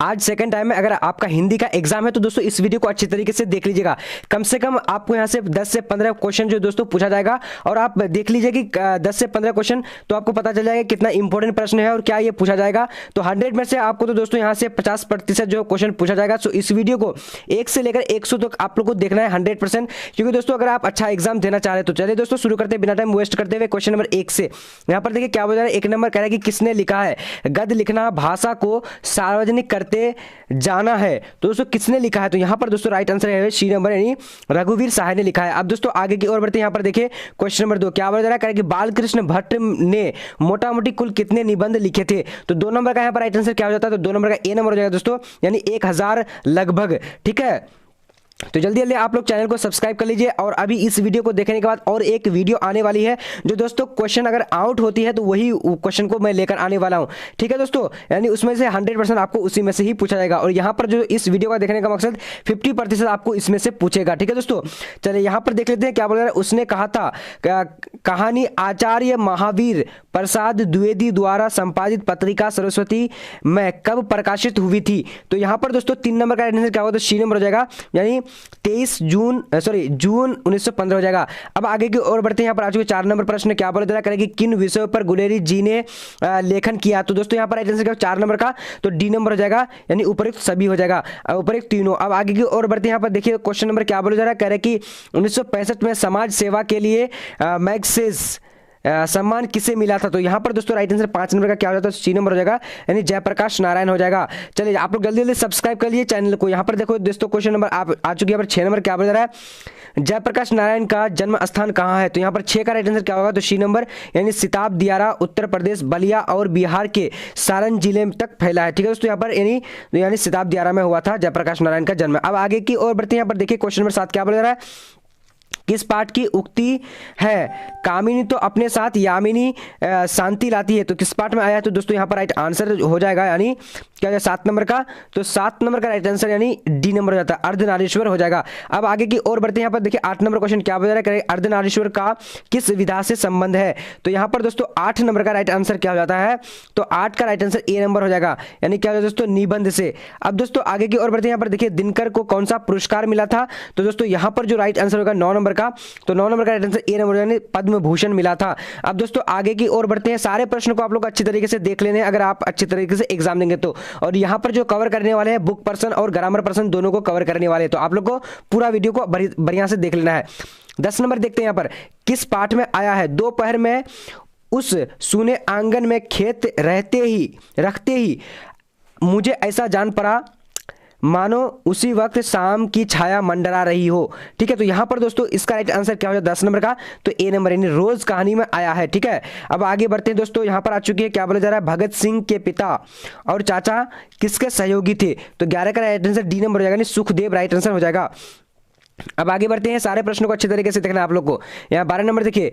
आज second time है, अगर आपका हिंदी का एग्जाम है तो दोस्तों इस वीडियो को अच्छी तरीके से देख लीजिएगा। कम से कम आपको यहाँ से 10 से 15 क्वेश्चन जो दोस्तों पूछा जाएगा, और आप देख लीजिए कि 10 से 15 क्वेश्चन तो आपको पता चल जाएगा कितना इंपॉर्टेंट प्रश्न है और क्या ये पूछा जाएगा। तो 100 में से आपको तो दोस्तों यहाँ से 50% जो क्वेश्चन पूछा जाएगा। सो इस वीडियो को 1 से लेकर 100 तक आप लोग को देखना है 100%, क्योंकि दोस्तों अगर आप अच्छा एग्जाम देना चाह रहे हैं तो चलिए दोस्तों शुरू करते हैं बिना टाइम वेस्ट करते हुए क्वेश्चन नंबर 1 से। यहाँ पर देखिए क्या बोल रहा है, 1 नंबर कह रहा है कि किसने लिखा है गद्य लिखना भाषा को सार्वजनिक करते जाना है। तो दोस्तों किसने लिखा है, तो यहाँ पर दोस्तों राइट आंसर है सी नंबर यानी रघुवीर सहाय ने लिखा है। अब दोस्तों आगे की ओर बढ़ते हैं। यहाँ पर देखिए क्वेश्चन नंबर 2 क्या बोल रहा है कि बाल कृष्ण भट्ट ने मोटा मोटी कुल कितने निबंध लिखे थे। तो 2 नंबर का यहाँ पर राइट आंसर क्या हो जाता है, तो 2 नंबर का ए नंबर हो जाएगा दोस्तों, यानी 1000 लगभग। ठीक है, तो जल्दी जल्दी आप लोग चैनल को सब्सक्राइब कर लीजिए। और अभी इस वीडियो को देखने के बाद और एक वीडियो आने वाली है जो दोस्तों क्वेश्चन अगर आउट होती है तो वही क्वेश्चन को मैं लेकर आने वाला हूं। ठीक है दोस्तों, यानी उसमें से 100% आपको उसी में से ही पूछा जाएगा। और यहां पर जो इस वीडियो का देखने का मकसद 50% आपको इसमें से पूछेगा। ठीक है दोस्तों, चलिए यहां पर देख लेते हैं क्या बोल रहा है। उसने कहा था कहानी आचार्य महावीर प्रसाद द्विवेदी द्वारा संपादित पत्रिका सरस्वती में कब प्रकाशित हुई थी। तो यहां पर दोस्तों 3 नंबर का आंसर क्या होगा, तो सी नंबर हो जाएगा, यानी 23 जून 1915 हो जाएगा। अब आगे की ओर बढ़ते हैं। यहाँ पर आ चुके 4 नंबर प्रश्न क्या बोला जा रहा है कि किन विषयों पर गुलेरी जी ने लेखन किया। तो दोस्तों यहाँ पर राइट आंसर क्या 4 नंबर का, तो डी नंबर हो जाएगा, यानी उपयुक्त सभी हो जाएगा, उपयुक्त तीनों। अब आगे की ओर बढ़ते हैं। यहाँ पर देखिए क्वेश्चन नंबर क्या बोला जा रहा है, कह रहे कि 1965 में समाज सेवा के लिए मैग्सेस सम्मान किसे मिला था। तो यहाँ पर दोस्तों राइट आंसर 5 नंबर का क्या हो जाता है, सी नंबर हो जाएगा, यानी जयप्रकाश नारायण हो जाएगा। चलिए आप लोग जल्दी जल्दी सब्सक्राइब कर लिए चैनल को। यहाँ पर देखो दोस्तों क्वेश्चन नंबर आप आ चुकी है। यहाँ पर 6 नंबर क्या बोल रहा है, जयप्रकाश नारायण का जन्म स्थान कहाँ है। तो यहाँ पर 6 का राइट आंसर क्या होगा, तो सी नंबर, यानी सिताब दियारा उत्तर प्रदेश बलिया और बिहार के सारण जिले तक फैला है। ठीक है दोस्तों, यहाँ पर यानी सिताब दियारा में हुआ था जयप्रकाश नारायण का जन्म। अब आगे की ओर बढ़ते हैं। यहाँ पर देखिए क्वेश्चन नंबर 7 क्या बोल रहा है, किस पाठ की उक्ति है कामिनी तो अपने साथ यामिनी शांति लाती है। तो किस पाठ में आया है, तो दोस्तों यहाँ पर राइट आंसर हो जाएगा, यानी क्या है 7 नंबर का, तो 7 नंबर का राइट आंसर यानी डी नंबर हो जाता है, अर्धनारीश्वर हो जाएगा। अब आगे की ओर बढ़ते हैं। यहाँ पर देखिए 8 नंबर क्वेश्चन क्या बता रहा है, अर्धनारीश्वर का किस विधा से संबंध है। तो यहाँ पर दोस्तों 8 नंबर का राइट आंसर क्या हो जाता है, तो 8 का राइट आंसर ए नंबर हो जाएगा, यानी क्या हो जाएगा दोस्तों निबंध से। अब दोस्तों आगे की ओर बढ़ते हैं। यहाँ पर देखिए दिनकर को कौन सा पुरस्कार मिला था। तो दोस्तों यहाँ पर जो राइट आंसर होगा 9 नंबर का, तो 9 नंबर का राइट आंसर ए नंबर, यानी पद्म भूषण मिला था। अब दोस्तों आगे की ओर बढ़ते हैं। सारे प्रश्न को आप लोग अच्छी तरीके से देख लेने अगर आप अच्छी तरीके से एग्जाम देंगे तो। और यहाँ पर जो कवर करने वाले हैं बुक पर्सन और ग्रामर पर्सन दोनों को कवर करने वाले हैं, तो आप लोग को पूरा वीडियो को बढ़िया से देख लेना है। 10 नंबर देखते हैं। यहाँ पर किस पाठ में आया है, दोपहर में उस सूने आंगन में खेत रखते ही मुझे ऐसा जान पड़ा मानो उसी वक्त शाम की छाया मंडरा रही हो। ठीक है, तो यहां पर दोस्तों इसका राइट आंसर क्या हो जाए 10 नंबर का, तो ए नंबर, यानी रोज कहानी में आया है। ठीक है, अब आगे बढ़ते हैं दोस्तों। यहां पर आ चुकी है क्या बोला जा रहा है, भगत सिंह के पिता और चाचा किसके सहयोगी थे। तो 11 का राइट आंसर डी नंबर हो जाएगा, यानी सुखदेव राइट आंसर हो जाएगा। अब आगे बढ़ते हैं। सारे प्रश्नों को अच्छे तरीके से देखना आप लोग को। यहाँ 12 नंबर देखिए,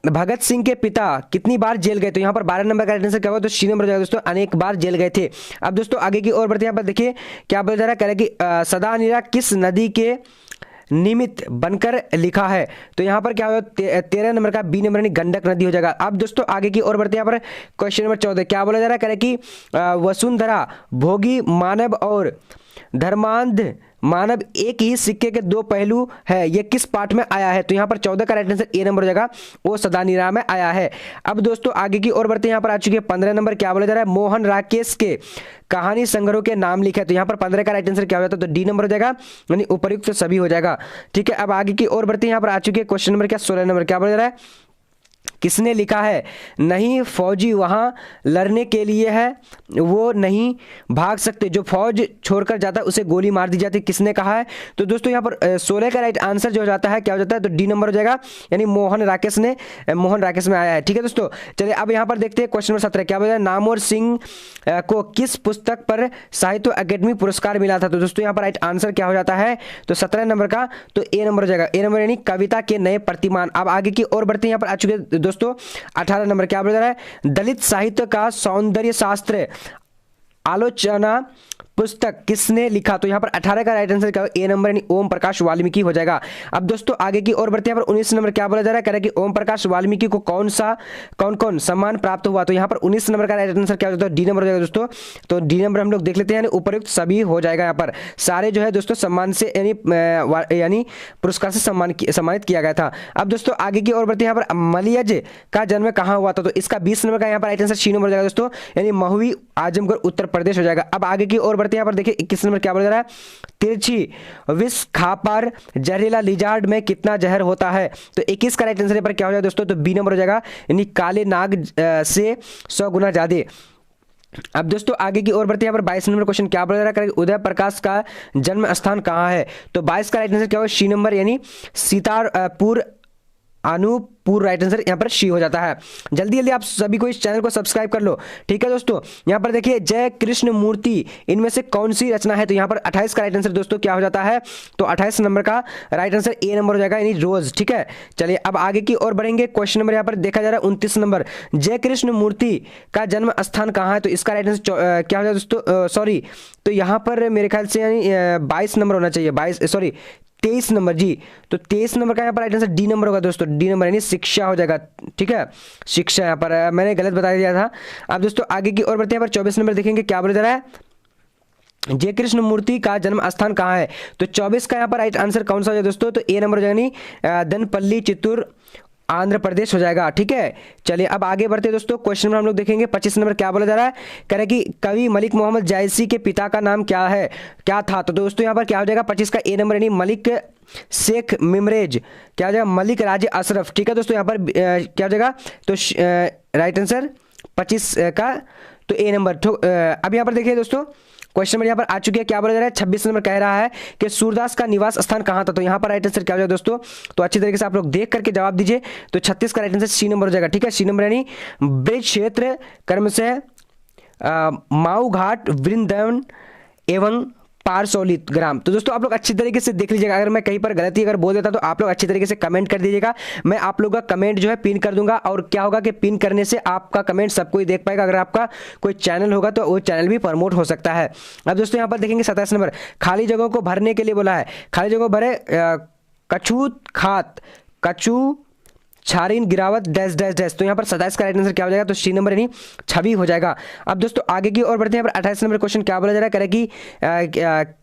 भगत सिंह के पिता कितनी बार जेल गए। तो यहाँ पर 12 नंबर का आंसर क्या होगा, तो सी नंबर जाएगा दोस्तों, अनेक बार जेल गए थे। अब दोस्तों आगे की ओर बढ़ते हैं। यहाँ पर देखिए क्या बोला जा रहा है, कह रहे कि सदा नीरा किस नदी के निमित्त बनकर लिखा है। तो यहाँ पर क्या होगा, 13 नंबर का बी नंबर, यानी गंडक नदी हो जाएगा। अब दोस्तों आगे की ओर बढ़ते हैं। यहाँ पर क्वेश्चन नंबर 14 क्या बोला जा रहा है, कह रहे कि वसुंधरा भोगी मानव और धर्मांध मानव एक ही सिक्के के 2 पहलू है, ये किस पाठ में आया है। तो यहाँ पर 14 का राइट आंसर ए नंबर हो जाएगा, वो सदानीरा में आया है। अब दोस्तों आगे की ओर बढ़ते हैं। यहाँ पर आ चुकी है 15 नंबर क्या बोला जा रहा है, मोहन राकेश के कहानी संग्रह के नाम लिखे। तो यहाँ पर 15 का राइट आंसर क्या हो जाता है, तो डी नंबर हो जाएगा, यानी उपयुक्त सभी हो जाएगा। ठीक है, अब आगे की ओर बढ़ते हैं। यहाँ पर आ चुकी है क्वेश्चन नंबर क्या 16 नंबर क्या बोला जा रहा है, किसने लिखा है नहीं फौजी वहां लड़ने के लिए है वो नहीं भाग सकते, जो फौज छोड़कर जाता है उसे गोली मार दी जाती है, किसने कहा है। तो दोस्तों यहाँ पर 16 का राइट आंसर जो हो जाता है क्या हो जाता है, तो डी नंबर हो जाएगा, यानी मोहन राकेश में आया है। ठीक है दोस्तों, चलिए अब यहाँ पर देखते हैं क्वेश्चन नंबर 17 क्या बोला, नामवर सिंह को किस पुस्तक पर साहित्य अकेडमी पुरस्कार मिला था। तो दोस्तों यहाँ पर राइट आंसर क्या हो जाता है, तो 17 नंबर का, तो ए नंबर हो जाएगा, ए नंबर यानी कविता के नए प्रतिमान। अब आगे की ओर बढ़ते हैं। यहाँ पर आ चुके दोस्तों 18 नंबर क्या बोल रहा है, दलित साहित्य का सौंदर्य शास्त्र आलोचना पुस्तक किसने लिखा? तो यहाँ पर 18 का राइट आंसर क्या होगा? ए नंबर यानी ओम प्रकाश वाल्मीकि हो जाएगा। अब दोस्तों आगे की ओर बढ़ते हैं। यहाँ पर 19 नंबर क्या बोला जा रहा है? कह रहा है कि ओम प्रकाश वाल्मीकि को कौन कौन सम्मान प्राप्त हुआ? तो यहाँ पर 19 नंबर का राइट आंसर क्या हो जाता है? डी नंबर हो जाएगा दोस्तों। तो डी नंबर हम लोग देख लेते हैं, यानी उपयुक्त सभी हो जाएगा। यहाँ पर सारे जो है दोस्तों सम्मान से यानी पुरस्कार से सम्मानित किया गया था। अब दोस्तों आगे की ओर बढ़ते हैं। यहाँ पर मलियज का जन्म कहाँ हुआ था? तो इसका 20 नंबर का यहाँ पर राइट आंसर सी नंबर हो जाएगा दोस्तों, यानी महुई आजमगढ़ उत्तर प्रदेश हो जाएगा। अब आगे की ओर बढ़ते हैं। यहाँ पर देखिए 21 नंबर क्या बोला जा रहा है? तिरछी विष खापर जहरीला लिजार्ड में कितना जहर होता है? तो 21 का राइट आंसर पर क्या हो जाएगा दोस्तों? तो बी नंबर हो जाएगा, यानी काले नाग से 100 गुना ज्यादा। अब दोस्तों आगे की ओर बढ़ते हैं। यहाँ पर 22 नंबर क्वेश्चन क्या बोला जा रहा है? उदय प्रकाश का जन्म स्थान कहाँ है? तो 22 का राइट आंसर क्या होगा? सी नंबर, यानी सीतापुर अनूपपुर। राइट आंसर यहाँ पर शी हो जाता है। जल्दी जल्दी आप सभी को इस चैनल को सब्सक्राइब कर लो, ठीक है दोस्तों। यहाँ पर देखिए जय कृष्ण मूर्ति इनमें से कौन सी रचना है? तो यहाँ पर 28 का राइट आंसर दोस्तों क्या हो जाता है? तो 28 नंबर का राइट आंसर ए नंबर हो जाएगा, यानी रोज। ठीक है, चलिए अब आगे की ओर बढ़ेंगे। क्वेश्चन नंबर यहाँ पर देखा जा रहा है 29 नंबर, जय कृष्ण मूर्ति का जन्म स्थान कहाँ है? तो इसका राइट आंसर क्या हो जाएगा दोस्तों? सॉरी, तो यहाँ पर मेरे ख्याल से यानी 22 नंबर होना चाहिए, 23 नंबर जी। तो 23 नंबर का यहाँ पर राइट आंसर डी नंबर होगा दोस्तों, डी नंबर यानी शिक्षा हो जाएगा। ठीक है, शिक्षा, यहाँ पर मैंने गलत बता दिया था। अब दोस्तों आगे की ओर बढ़ते हैं। यहाँ पर 24 नंबर देखेंगे क्या बोला जा रहा है? जय कृष्ण मूर्ति का जन्म स्थान कहाँ है? तो 24 का यहाँ पर राइट आंसर कौन सा हो जाएगा दोस्तों? तो ए नंबर हो जाएगा, यानी दनपल्ली चित्तूर आंध्र प्रदेश हो जाएगा। ठीक है, चलिए अब आगे बढ़ते हैं दोस्तों। क्वेश्चन नंबर हम लोग देखेंगे 25 नंबर क्या बोला जा रहा है? कह रहे कि कवि मलिक मोहम्मद जायसी के पिता का नाम क्या था? तो दोस्तों यहाँ पर क्या हो जाएगा? 25 का ए नंबर, यानी मलिक शेख मिमरेज। क्या हो जाएगा? मलिक राजे अशरफ। ठीक है दोस्तों, यहाँ पर क्या हो जाएगा? तो राइट आंसर 25 का तो ए नंबर। अब यहाँ पर देखिए दोस्तों क्वेश्चन नंबर यहाँ पर आ चुकी है, क्या बोला जा रहा है? 26 नंबर कह रहा है कि सूरदास का निवास स्थान कहाँ था? तो यहाँ पर राइट आंसर क्या हो जाएगा दोस्तों? तो अच्छी तरीके से आप लोग देख करके जवाब दीजिए। तो 36 का राइट आंसर सी नंबर हो जाएगा। ठीक है, सी नंबर यानी ब्रिज क्षेत्र कर्म से माऊ घाट वृंदावन एवं पारसौलित ग्राम। तो दोस्तों आप लोग अच्छी तरीके से देख लीजिएगा। अगर मैं कहीं पर गलती अगर बोल देता तो आप लोग अच्छी तरीके से कमेंट कर दीजिएगा। मैं आप लोगों का कमेंट जो है पिन कर दूंगा, और क्या होगा कि पिन करने से आपका कमेंट सब कोई देख पाएगा। अगर आपका कोई चैनल होगा तो वो चैनल भी प्रमोट हो सकता है। अब दोस्तों यहाँ पर देखेंगे 27 नंबर, खाली जगहों को भरने के लिए बोला है। खाली जगह भरे कछूत खात कछू छारीन गिरावट डैश डैश डैश। तो यहाँ पर 27 का राइट आंसर क्या हो जाएगा? तो सी नंबर यानी छवि हो जाएगा। अब दोस्तों आगे की ओर बढ़ते हैं। यहाँ पर 28 नंबर क्वेश्चन क्या बोला जा रहा है? कह रहे कि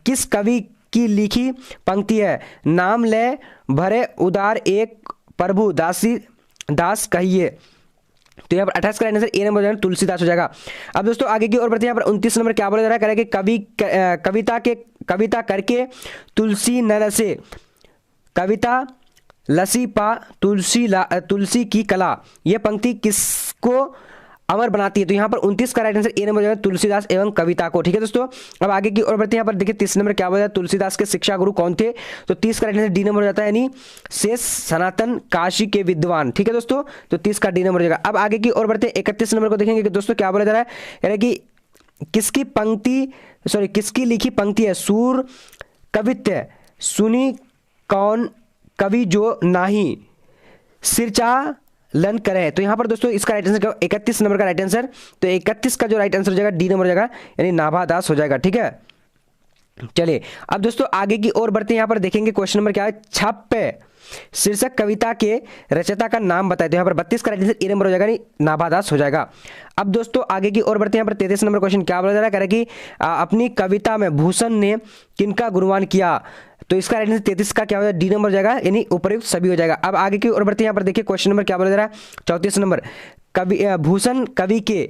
किस कवि की लिखी पंक्ति है? नाम ले भरे उदार एक प्रभु दास कहिए। तो यहाँ पर 28 का राइट आंसर ए नंबर हो जाएगा, तुलसीदास हो जाएगा। अब दोस्तों आगे की ओर बढ़ते हैं। यहाँ पर 29 नंबर क्या बोला जा रहा है? कह रहे कि कविता करके तुलसी न रसे, कविता लसी पा तुलसी की कला, यह पंक्ति किसको अमर बनाती है? तो यहाँ पर 29 का राइट आंसर ए नंबर जाएगा, तुलसीदास एवं कविता को। ठीक है दोस्तों, अब आगे की ओर बढ़ते हैं। यहाँ पर देखिए 30 नंबर क्या बोला जाता है? तुलसीदास के शिक्षा गुरु कौन थे? तो 30 का राइट आंसर डी नंबर हो जाता है, यानी शेष सनातन काशी के विद्वान। ठीक है दोस्तों, तो 30 का डी नंबर हो जाएगा। अब आगे की ओर बढ़ते हैं। 31 नंबर को देखेंगे कि दोस्तों क्या बोला जा रहा है? यानी कि किसकी लिखी पंक्ति है? सूर कवित्य सुनी कौन कवि जो नाही सिरचा लन करे। तो यहां पर दोस्तों इसका राइट आंसर क्या? 31 नंबर का राइट आंसर। तो 31 का जो राइट आंसर हो जाएगा डी नंबर हो जाएगा, यानी नाभादास हो जाएगा। ठीक है, चलिए अब दोस्तों आगे की ओर बढ़ते हैं। यहां पर देखेंगे क्वेश्चन नंबर क्या है? छाप शीर्षक कविता के रचयिता का नाम बताए। तो यहाँ पर 32 का राइट आंसर ए नंबर हो जाएगा, नाभादास हो जाएगा। अब दोस्तों आगे की ओर बढ़ते हैं। यहाँ पर 33 नंबर क्वेश्चन क्या बोला जा रहा है? कह रहा है कि अपनी कविता में भूषण ने किनका गुणगान किया? तो इसका राइट आंसर 33 का क्या हो जाएगा? डी नंबर हो जाएगा, यानी उपयुक्त सभी हो जाएगा। अब आगे की ओर बढ़ते हैं। यहाँ पर देखिए क्वेश्चन नंबर क्या बोला जा रहा है? 34 नंबर, भूषण कवि के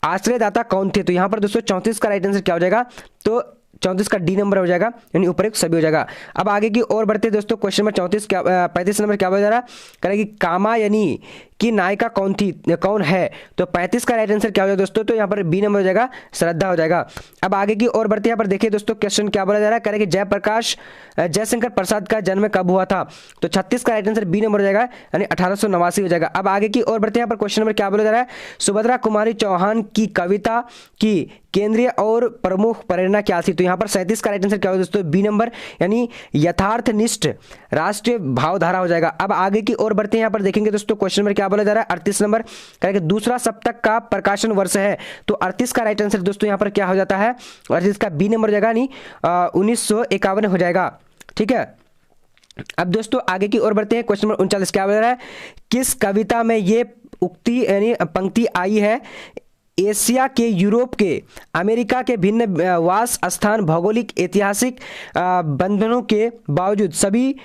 आश्रयदाता कौन थे? तो यहाँ पर दोस्तों 34 का राइट आंसर क्या हो जाएगा? तो 34 का डी नंबर हो जाएगा, यानी उपयुक्त सभी हो जाएगा। अब आगे की ओर बढ़ते दोस्तों। क्वेश्चन नंबर 35 नंबर क्या बोला जा रहा है? कह रहा है कि कामायनी की नायिका कौन है? तो 35 का राइट आंसर क्या हो जाएगा दोस्तों? तो यहाँ पर बी नंबर हो जाएगा, श्रद्धा हो जाएगा। अब आगे की ओर बढ़ते हैं। यहाँ पर देखिए दोस्तों क्वेश्चन क्या बोला जा रहा है? कह रहे कि जयशंकर प्रसाद का जन्म कब हुआ था? तो 36 का राइट आंसर बी नंबर हो जाएगा, यानी 1889 हो जाएगा। अब आगे की ओर बढ़ते हैं। यहाँ पर क्वेश्चन नंबर क्या बोला जा रहा है? सुभद्रा कुमारी चौहान की कविता की केंद्रीय और प्रमुख प्रेरणा क्या थी? तो यहाँ पर 37 का राइट आंसर क्या होगा दोस्तों? बी नंबर, यानी यथार्थनिष्ठ राष्ट्रीय भावधारा हो जाएगा। अब आगे की ओर बढ़ते हैं। यहाँ पर देखेंगे दोस्तों क्वेश्चन नंबर क्या क्या बोला जा रहा है 38 नंबर कह रहा है कि दूसरा सप्तक का प्रकाशन वर्ष है, तो 38 का राइट आंसर दोस्तों यहाँ पर क्या हो जाता है, 38 का बी नंबर हो जाएगा, नहीं 1951 हो जाएगा। ठीक है, अब दोस्तों आगे की ओर बढ़ते हैं। क्वेश्चन नंबर 39 क्या बोल रहा है, किस कविता में ये उक्ति यानी पंक्ति आई है, एशिया के, यूरोप के, अमेरिका के भिन्न वास स्थान, भौगोलिक ऐतिहासिक बंधनों के बावजूद सभी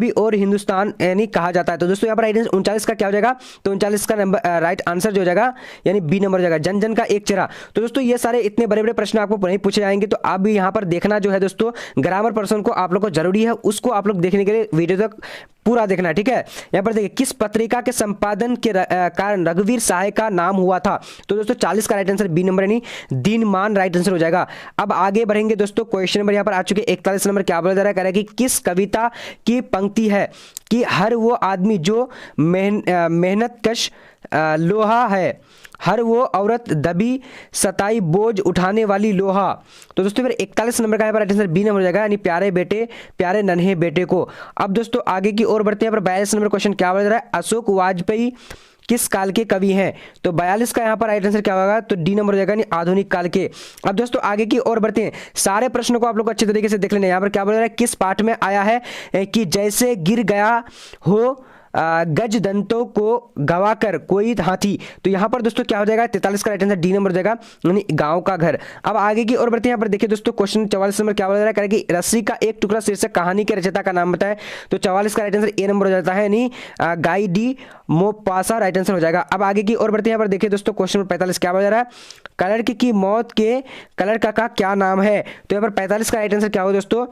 और हिंदुस्तान यानी कहा जाता है। तो दोस्तों यहाँ पर राइट आंसर 39 का क्या हो जाएगा, तो 39 का नंबर राइट आंसर जो हो जाएगा यानी बी नंबर हो जाएगा, जन जन का एक चेहरा। तो दोस्तों ये सारे इतने बड़े बड़े प्रश्न आपको नहीं पूछे जाएंगे, तो आप भी यहाँ पर देखना जो है दोस्तों ग्रामर पर्सन को आप लोग को जरूरी है, उसको आप लोग देखने के लिए वीडियो तक पूरा देखना है। ठीक है, यहाँ पर देखिए किस पत्रिका के संपादन के कारण रघुवीर सहाय का नाम हुआ था, तो दोस्तों 40 का राइट आंसर बी नंबर यानी दीनमान राइट आंसर हो जाएगा। अब आगे बढ़ेंगे दोस्तों, क्वेश्चन नंबर यहाँ पर आ चुके 41 नंबर क्या बोला जा रहा है, कह रहा है कि किस कविता की पंक्ति है कि हर वो आदमी जो मेहनतकश लोहा है, हर वो औरत दबी सताई बोझ उठाने वाली लोहा। तो दोस्तों फिर 41 नंबर का यहाँ पर राइट आंसर बी नंबर हो जाएगा, यानी प्यारे बेटे, प्यारे नन्हे बेटे को। अब दोस्तों आगे की ओर बढ़ते हैं, पर 42 नंबर क्वेश्चन क्या बोला जा रहा है, अशोक वाजपेयी किस काल के कवि हैं, तो 42 का यहाँ पर राइट आंसर क्या होगा, तो डी नंबर हो जाएगा, यानी आधुनिक काल के। अब दोस्तों आगे की ओर बढ़ते हैं, सारे प्रश्नों को आप लोग अच्छे तरीके से देख लेना। यहाँ पर क्या बोल रहा है, किस पाठ में आया है कि जैसे गिर गया हो गज दंतों को गवाकर कोई हाथी, तो यहाँ पर दोस्तों क्या हो जाएगा, 43 का राइट आंसर डी नंबर हो जाएगा, यानी गांव का घर। अब आगे की ओर बढ़ते हैं, यहाँ पर देखिए दोस्तों क्वेश्चन 44 नंबर क्या बोला जा रहा है, कि रस्सी का एक टुकड़ा शीर्षक कहानी के रचयिता का नाम बताए, तो 44 का राइट आंसर ए नंबर हो जाता है, यानी गाई डी मोपासा राइट आंसर हो जाएगा। अब आगे की ओर बढ़ते हैं, यहाँ पर देखिए दोस्तों क्वेश्चन नंबर 45 क्या बोला जा रहा है, क्लर्क की मौत के क्लर्क का क्या नाम है, तो यहाँ पर 45 का राइट आंसर क्या होगा दोस्तों,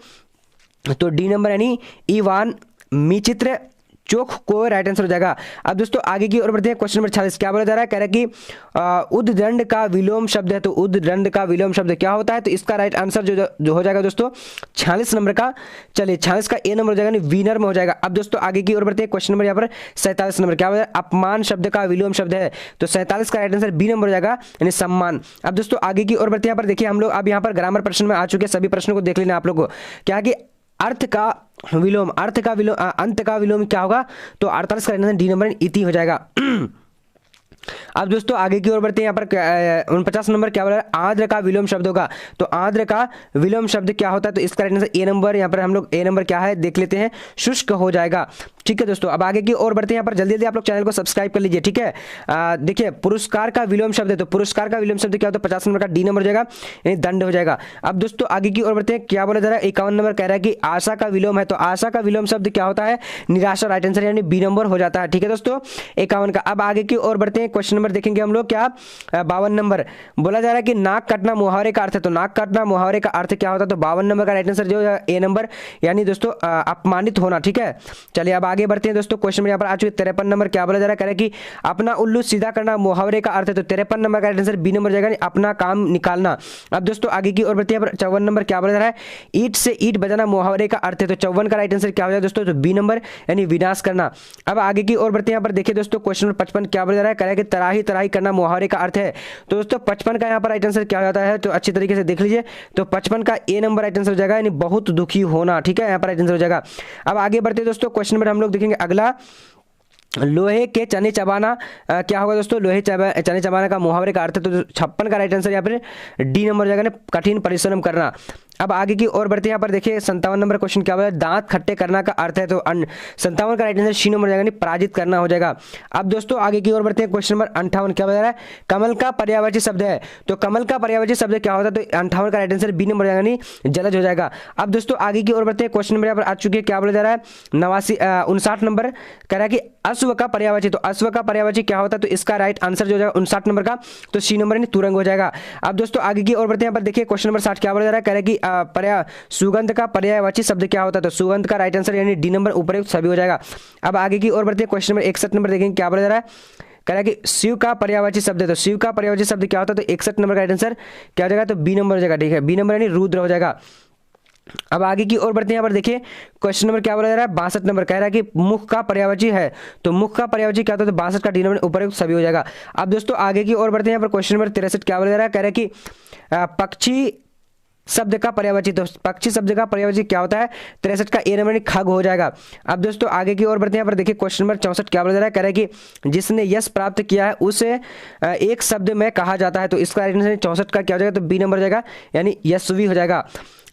तो डी नंबर यानी इवान मिचित्र चोख को राइट आंसर हो जाएगा। अब दोस्तों आगे की ओर बढ़ते हैं, क्वेश्चन नंबर 46 क्या बोला जा रहा है, कह रहा है कि उद्दंड का विलोम शब्द है, तो उद्दंड का विलोम शब्द क्या होता है, तो इसका राइट आंसर जो हो जाएगा दोस्तों 46 नंबर का, चलिए 46 का ए नंबर हो जाएगा, विनर में हो जाएगा। अब दोस्तों आगे की ओर बढ़ते हैं, क्वेश्चन नंबर यहाँ पर 47 नंबर क्या बोला, अपमान शब्द का विलोम शब्द है, तो 47 का राइट आंसर बी नंबर हो जाएगा, यानी सम्मान। अब दोस्तों आगे की ओर बढ़ते हैं, यहाँ पर देखिए हम लोग अब यहाँ पर ग्रामर प्रश्न में आ चुके हैं, सभी प्रश्नों को देख लेना आप लोग को, क्या कि अर्थ का विलोम अंत का विलोम क्या होगा, तो 48 का आंसर डी नंबर इति हो जाएगा। अब दोस्तों आगे की ओर बढ़ते हैं, यहाँ पर 49 नंबर क्या बोला है, आर्द्र का विलोम शब्द होगा, तो आर्द्र का विलोम शब्द क्या होता है, तो इसका आंसर ए नंबर, यहाँ पर हम लोग ए नंबर क्या है देख लेते हैं, शुष्क हो जाएगा। ठीक है दोस्तों, अब आगे की ओर बढ़ते हैं, यहाँ पर जल्दी जल्दी आप लोग चैनल को सब्सक्राइब कर लीजिए। ठीक है, देखिए पुरस्कार का विलोम शब्द है, तो पुरस्कार का विलोम शब्द क्या होता है, 50 नंबर का डी नंबर हो जाएगा, यानी दंड हो जाएगा। अब दोस्तों आगे की ओर बढ़ते हैं, क्या बोला जा रहा है, 51 नंबर कह रहा है कि आशा का विलोम है, तो आशा का विलोम शब्द क्या होता है, निराशा राइट आंसर, यानी बी नंबर हो जाता है। ठीक है दोस्तों 51 का। अब आगे की ओर बढ़ते हैं, क्वेश्चन नंबर देखेंगे हम लोग क्या, 52 नंबर बोला जा रहा है कि नाक काटना मुहावरे का अर्थ है, तो नाक काटना मुहावरे का अर्थ क्या होता है, तो 52 नंबर का राइट आंसर जो है ए नंबर, यानी दोस्तों अपमानित होना। ठीक है, चलिए अब आगे बढ़ते हैं दोस्तों, क्वेश्चन में यहाँ पर आ चुके 53 नंबर क्या बोला जा रहा है, कह रहा है कि अपना उल्लू सीधा करना मुहावरे का अर्थ है, तो 53 नंबर का राइट आंसर बी नंबर हो जाएगा, अपना काम निकालना। अब दोस्तों आगे की ओर बढ़ते हैं, 54 नंबर क्या बोला जा रहा है, ईंट से ईंट बजाना मुहावरे का अर्थ है, तो 54 का राइट आंसर क्या हो जाएगा दोस्तों, तो बी नंबर यानी विनाश करना। अब आगे की ओर बढ़ते हैं, यहाँ पर देखिए दोस्तों क्वेश्चन नंबर 55 क्या बोला जा रहा है, कह रहा है कि तराही तराही करना मुहावरे का अर्थ है, तो दोस्तों 55 का यहाँ पर राइट आंसर क्या हो जाता है, तो अच्छी तरीके से देख लीजिए, तो 55 का ए नंबर राइट आंसर हो जाएगा, यानी बहुत दुखी होना। ठीक है, यहाँ पर राइट आंसर हो जाएगा। अब आगे बढ़ते हैं दोस्तों, क्वेश्चन नंबर हम लोग देखेंगे अगला, लोहे के चने चबाना क्या होगा दोस्तों, लोहे चने चबाना का मुहावरे का अर्थ है, तो 56 का राइट आंसर यहाँ पर डी नंबर हो जाएगा, कठिन परिश्रम करना। अब आगे की ओर बढ़ते हैं, यहाँ पर देखिए 57 नंबर क्वेश्चन क्या बोला, दांत खट्टे करना का अर्थ है, तो 57 का राइट आंसर सी नंबर हो जाएगा, पराजित करना हो जाएगा। अब दोस्तों आगे की ओर बढ़ते हैं, क्वेश्चन नंबर 58 क्या बता रहा है, कमल का पर्यायवाची शब्द है, तो कमल का पर्यायवाची शब्द क्या होता है, तो 58 का राइट आंसर बी नंबर हो जाएगा, जलज हो जाएगा। अब दोस्तों आगे की ओर बढ़ते हैं, क्वेश्चन नंबर यहाँ पर आ चुके हैं, क्या बोला जा रहा है, 59 नंबर कह रहा है कि अश्व का पर्यायवाची, तो अश्व का पर्यायवाची क्या होता है, तो इसका राइट आंसर जो हो जाएगा 59 नंबर का, तो सी नंबर यानी तुरंग हो जाएगा। अब दोस्तों आगे की ओर बढ़ते हैं, यहाँ पर देखिए क्वेश्चन नंबर 60 क्या बोला जा रहा है, कह रहा है कि सुगंध का पर्यायवाची शब्द क्या होता है, तो सुगंध का राइट आंसर यानी डी नंबर उपयुक्त सभी हो जाएगा। अब आगे की ओर बढ़ते हैं, क्वेश्चन नंबर 61 नंबर देखेंगे क्या बोला जा रहा है, कह रहा है कि शिव का पर्यायवाची शब्द है, तो शिव का पर्यायवाची शब्द क्या होता है, तो 61 नंबर का राइट आंसर क्या हो जाएगा, तो बी नंबर हो जाएगा। ठीक है, बी नंबर यानी रुद्र हो जाएगा। अब आगे की ओर बढ़ते हैं, यहाँ पर देखिए क्वेश्चन नंबर क्या बोला जा रहा है, 62 नंबर कह रहा है कि मुख का पर्यायवाची है, तो मुख का पर्यायवाची क्या होता है, तो 62 का डी नंबर उपयुक्त सभी हो जाएगा। अब दोस्तों आगे की ओर बढ़ते हैं, यहाँ पर क्वेश्चन नंबर 63 क्या बोला जा रहा है, कह रहा है कि पक्षी शब्द का पर्यायवाची, तो पक्षी शब्द का पर्यायवाची क्या होता है? 63 का ए नंबर खग हो जाएगा। अब दोस्तों आगे की ओर बढ़ते हैं, यहाँ पर देखिए क्वेश्चन नंबर 64 क्या बोला जा रहा है, कह रहा है कि जिसने यश प्राप्त किया है उसे एक शब्द में कहा जाता है, तो इसका राइट आंसर 64 का क्या हो जाएगा? तो बी नंबर हो जाएगा, यानी यशस्वी हो जाएगा।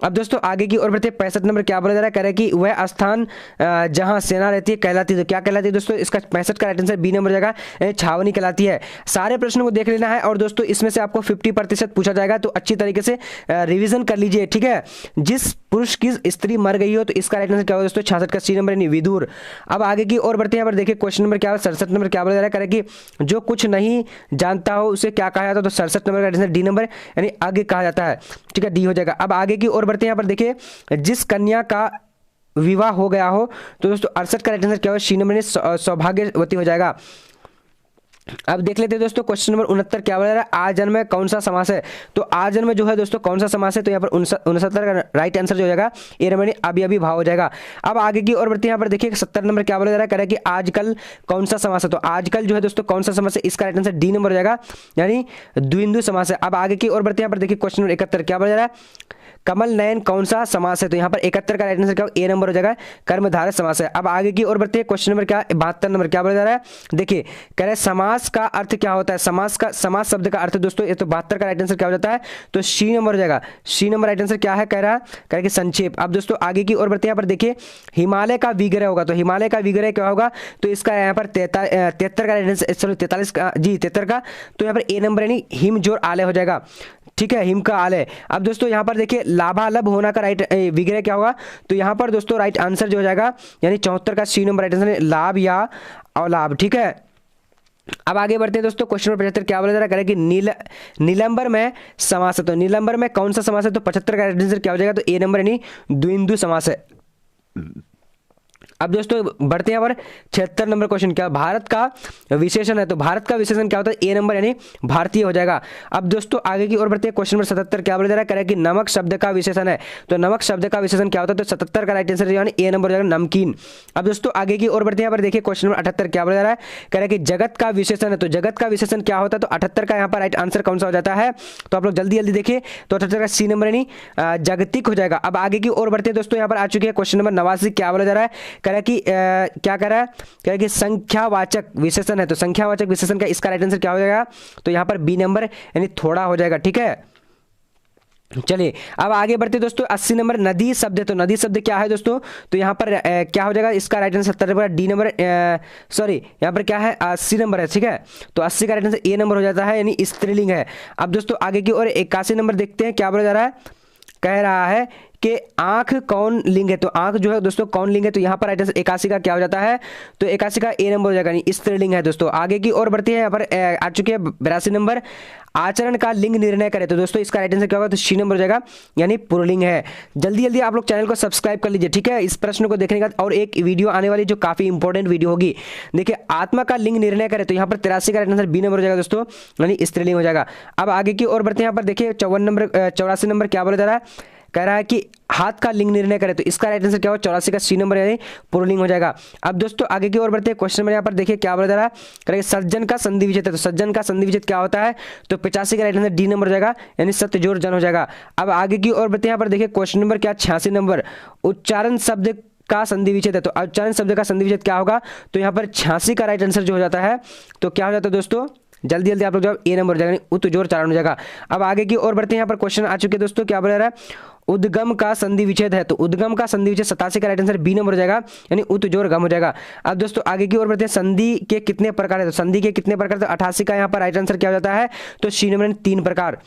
अब दोस्तों आगे की ओर बढ़ते 65 नंबर क्या बोला जा रहा है, कह रहा है कि वह स्थान जहां सेना रहती है कहलाती है, तो क्या कहलाती है दोस्तों? इसका 65 का राइट आंसर बी नंबर हो जाएगा, यानी छावनी कहलाती है। सारे प्रश्नों को देख लेना है और दोस्तों इसमें से आपको 50% पूछा जाएगा, तो अच्छी तरीके से रिविजन कर लीजिए, ठीक है। जिस पुरुष की स्त्री मर गई हो, तो इसका राइट आंसर क्या होगा दोस्तों? 66 का सी नंबर, यानी विदुर। अब आगे की ओर बढ़ते हैं, यहाँ पर देखिए क्वेश्चन नंबर क्या 67 नंबर क्या बोला जा रहा है, कह रहा है कि जो कुछ नहीं जानता हो उसे क्या कहा जाता है? तो 67 नंबर का राइट आंसर डी नंबर, यानी आगे कहा जाता है, ठीक है, डी हो जाएगा। अब आगे की ओर बढ़ते हैं, यहाँ पर देखिए जिस कन्या का विवाह हो गया हो, तो दोस्तों 68 का राइट आंसर क्या होगा? सी नंबर, सौभाग्यवती हो जाएगा। अब देख लेते हैं दोस्तों क्वेश्चन नंबर 69 क्या बोला रहा है, आजन्म में कौन सा समास है? तो आजन्म जो है दोस्तों कौन सा समास है? तो यहाँ पर 69 का राइट आंसर जो हो जाएगा ए नंबर, अभी अभी भाव हो जाएगा। अब आगे की ओर बढ़ते हैं, यहाँ पर देखिए 70 नंबर क्या बोला जा रहा है, कह रहा है कि आजकल कौन सा समास है? तो आजकल जो है दोस्तों कौन सा समास है? इसका राइट आंसर डी नंबर हो जाएगा, यानी द्विंदु समास है। अब आगे की ओर बढ़ते हैं, यहाँ पर देखिए क्वेश्चन नंबर 71 क्या बोला जा रहा है, कमल नयन कौन सा समास है? तो यहाँ पर 71 का राइट आंसर क्या ए नंबर हो जाएगा, कर्मधारय समास है। अब आगे की ओर बढ़ते हैं, क्वेश्चन नंबर क्या 72 नंबर क्या बोला जा रहा है, देखिए कह रहे हैं समास का अर्थ क्या होता है? समास शब्द का अर्थ दोस्तों, ये तो 72 का राइट आंसर क्या हो जाता है? तो सी नंबर हो जाएगा, सी नंबर राइट आंसर क्या है? कह रहा है कि संक्षेप। अब दोस्तों आगे की ओर बढ़ते हैं, यहाँ पर देखिए हिमालय का विग्रह होगा, तो हिमालय का विग्रह क्या होगा? तो इसका यहाँ पर 73 का राइट आंसर, सॉरी 43 का, जी 73 का, तो यहाँ पर ए नंबर यानी हिम जोर आलय हो जाएगा, ठीक है, हिम का आलय। अब दोस्तों यहाँ पर देखिए लाभालब होना का राइट विग्रह क्या होगा? तो यहाँ पर दोस्तों राइट आंसर जो हो जाएगा, यानी 74 का सी नंबर राइट आंसर, लाभ या अलाभ, ठीक है। अब आगे बढ़ते हैं दोस्तों, क्वेश्चन नंबर 75 क्या बोला जा रहा है, कि नीलंबर में समास है, तो नीलंबर में कौन सा समास है? तो 75 का राइट आंसर क्या हो जाएगा? तो ए नंबर यानी द्विंदु समास है। अब दोस्तों बढ़ते हैं पर 76 नंबर क्वेश्चन क्या भारत का विशेषण है? तो भारत का विशेषण क्या होता है? ए नंबर यानी भारतीय हो जाएगा। अब दोस्तों आगे की ओर बढ़ते हैं, क्वेश्चन नंबर 77 क्या बोला जा रहा है, कह रहा है कि नमक शब्द का विशेषण है, तो नमक शब्द का विशेषण क्या होता है? तो 77 का राइट आंसर यानी ए नंबर हो जाएगा, नमकीन। अब दोस्तों आगे की ओर बढ़ते हैं, यहाँ पर देखिए क्वेश्चन नंबर 78 क्या बोला जा रहा है, कह रहा है कि जगत का विशेषण है, तो जगत का विशेषण क्या होता है? तो 78 का यहाँ पर राइट आंसर कौन सा हो जाता है? तो आप लोग जल्दी जल्दी देखिए, तो 78 का सी नंबर यानी जागतिक हो जाएगा। अब आगे की ओर बढ़ते हैं दोस्तों, यहाँ पर आ चुके हैं क्वेश्चन नंबर 89 क्या बोला जा रहा है, कह रहा है कि क्या कर रहा है, कह रहा है कि संख्यावाचक विशेषण है, तो संख्यावाचक विशेषण का इसका राइट आंसर क्या हो जाएगा? तो यहाँ पर बी नंबर यानी थोड़ा हो जाएगा, ठीक है। चलिए अब आगे बढ़ते दोस्तों, 80 नंबर नदी शब्द है, तो नदी शब्द क्या है दोस्तों? तो यहाँ पर क्या हो जाएगा? इसका right answer 70 number D number, sorry यहाँ पर क्या है 80 नंबर है, ठीक है। तो 80 का राइट आंसर ए नंबर हो जाता है, यानी स्त्रीलिंग है। अब दोस्तों आगे की ओर 81 नंबर देखते हैं क्या बोला जा रहा है, कह रहा है कि आंख कौन लिंग है? तो आंख जो है दोस्तों कौन लिंग है? तो यहाँ पर राइट आंसर 81 का क्या हो जाता है? तो 81 का ए नंबर हो जाएगा, यानी स्त्रीलिंग है दोस्तों। आगे की ओर बढ़ती है, यहाँ पर आ चुके हैं 82 नंबर, आचरण का लिंग निर्णय करे, तो दोस्तों इसका राइट आंसर क्या होगा? तो सी नंबर हो जाएगा, यानी पुल्लिंग है। जल्दी जल्दी आप लोग चैनल को सब्सक्राइब कर लीजिए, ठीक है, इस प्रश्न को देखने का। और एक वीडियो आने वाली जो काफी इंपॉर्टेंट वीडियो होगी, देखिए आत्मा का लिंग निर्णय करे, तो यहाँ पर 83 का राइट आंसर बी नंबर हो जाएगा दोस्तों, यानी स्त्रीलिंग हो जाएगा। अब आगे की ओर बढ़ते हैं, यहाँ पर देखिए 84 नंबर क्या बोला जा रहा है, कह रहा है कि हाथ का लिंग निर्णय करे, तो इसका राइट आंसर क्या होगा? 84 का सी नंबर यानी पुल्लिंग हो जाएगा। अब दोस्तों आगे की ओर बढ़ते हैं, क्वेश्चन नंबर यहाँ पर देखिए क्या बोला जा रहा है, कह रहा है सज्जन का संधि विच्छेद है, तो सज्जन का संधि विच्छेद क्या होता है? तो 85 का राइट आंसर डी नंबर हो जाएगा, यानी सत्य जोड़ जन हो जाएगा। अब आगे की ओर बढ़ते हैं, यहाँ पर देखिए क्वेश्चन नंबर क्या 86 नंबर, उच्चारण शब्द का संधि विच्छेद है, तो उच्चारण शब्द का संधि विच्छेद क्या होगा? तो यहाँ पर 86 का राइट आंसर जो हो जाता है, तो क्या हो जाता है दोस्तों? जल्दी जल्दी आप लोग जवाब ए नंबर हो जाएगा, उत्तजोर चारण हो जाएगा। अब आगे की ओर बढ़ते हैं, यहाँ पर क्वेश्चन आ चुके हैं दोस्तों, क्या बोल रहा है, उद्गम का संधि विच्छेद है, तो उद्गम का संधि विच्छेद 87 का राइट आंसर बी नंबर हो जाएगा, यानी उत्तजोर गम हो जाएगा। अब दोस्तों आगे की ओर बढ़ते हैं, संधि के कितने प्रकार है? तो संधि के कितने प्रकार? तो 88 का यहाँ पर राइट आंसर क्या हो जाता है? तो सी नंबर 3 प्रकार।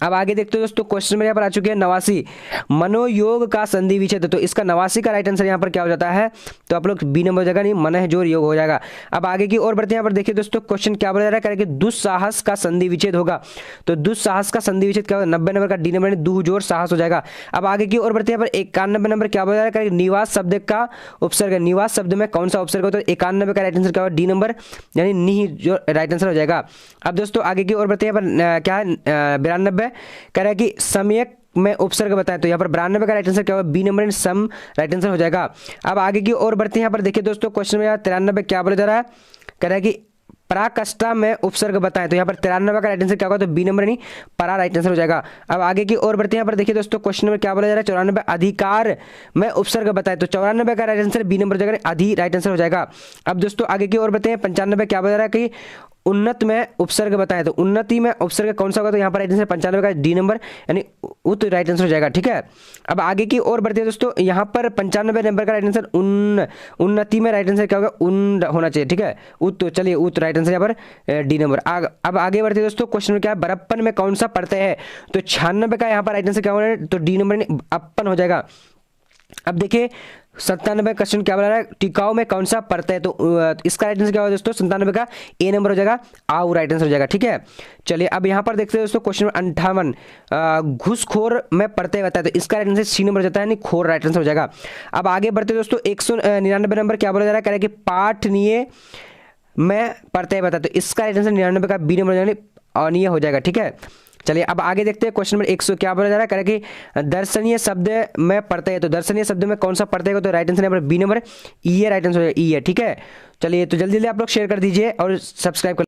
अब आगे देखते हो दोस्तों, क्वेश्चन में यहाँ पर आ चुके हैं 89, मनोयोग का संधि विच्छेद, तो इसका 89 का राइट आंसर यहाँ पर क्या हो जाता है? तो आप लोग बी नंबर हो जाएगा, नहीं मनोजोर योग हो जाएगा। अब आगे की ओर बढ़ते हैं, यहाँ पर देखिए दोस्तों क्वेश्चन क्या बोला जा रहा है, कि दुस्साहस का संधि विच्छेद होगा, तो दुस्साहस का संधि विच्छेद क्या होगा? 90 नंबर का डी नंबर दुहजोर साहस हो जाएगा। अब आगे की ओर बढ़ते हैं, यहाँ पर 91 नंबर क्या बोला जा रहा है, निवास शब्द का उपसर्ग है, निवास शब्द में कौन सा उपसर्ग होता है? 91 का राइट आंसर क्या होगा? डी नंबर, यानी नी जो राइट आंसर हो जाएगा। अब दोस्तों आगे की ओर बढ़ते हैं, यहाँ पर क्या है 92, कह रहा है कि सम्यक में उपसर्ग बताएं, तो यहाँ पर 92 का राइट आंसर क्या होगा? बी नंबर सम राइट आंसर हो जाएगा। अब आगे की ओर बढ़ते हैं, यहाँ पर देखिए दोस्तों क्वेश्चन में 93 क्या बोला जा रहा है, कह रहा है कि पराकाष्ठा में उपसर्ग बताएं, तो यहाँ पर 93 का राइट आंसर क्या होगा, तो बी नंबर यानी परा राइट आंसर हो जाएगा। अब आगे की ओर बढ़ते हैं, यहाँ पर देखिए दोस्तों क्वेश्चन नंबर क्या बोला जा रहा है, 94 अधिकार में उपसर्ग बताएं, तो 94 का राइट आंसर बी नंबर हो जाएगा, अधि राइट आंसर हो जाएगा। अब दोस्तों आगे की ओर बढ़ते हैं, 95 क्या बोला जा रहा है कि उन्नत में उपसर्ग बताएं, तो उन्नति में उपसर्ग कौन सा होगा, तो यहाँ पर राइट आंसर 95 का डी नंबर यानी उत राइट आंसर हो जाएगा। ठीक है, अब आगे की ओर बढ़ते हैं दोस्तों, यहाँ पर 95 नंबर का राइट आंसर उन्नति में राइट आंसर क्या होगा, उन होना चाहिए। ठीक है, उत, तो चलिए उत राइट आंसर यहाँ पर डी नंबर। अब आगे बढ़ते हैं दोस्तों, क्वेश्चन में क्या है, बरप्पन में कौन सा पढ़ते हैं, तो 96 का यहाँ पर राइट आंसर क्या होना है, तो डी नंबर अपन हो जाएगा। अब देखिए 97 क्वेश्चन क्या बोला रहा है, टिकाऊ में कौन सा पढ़ता है, तो इसका राइट आंसर क्या होगा दोस्तों, 97 का ए नंबर हो जाएगा, आउ राइट आंसर हो जाएगा। ठीक है, चलिए अब यहाँ पर देखते हैं दोस्तों क्वेश्चन 58 घूसखोर में पढ़ते बताए, तो इसका राइट आंसर सी नंबर हो जाता है, यानी खोर राइट आंसर हो जाएगा। अब आगे बढ़ते दोस्तों 199 नंबर क्या बोला जा रहा है, कह रहे कि पाठनीय में पढ़ते बताए, तो इसका राइट आंसर 99 का बी नंबर यानी अनिय हो जाएगा। ठीक है, चलिए अब आगे देखते हैं क्वेश्चन नंबर 100 क्या बोला जा रहा है, कह रहे कि दर्शनीय शब्द में पढ़ते हैं, तो दर्शनीय शब्द में कौन सा पढ़ते हैं, तो right answer number B number E है, राइट आंसर ई है। ठीक है, चलिए तो जल्दी जल्दी आप लोग शेयर कर दीजिए और सब्सक्राइब कर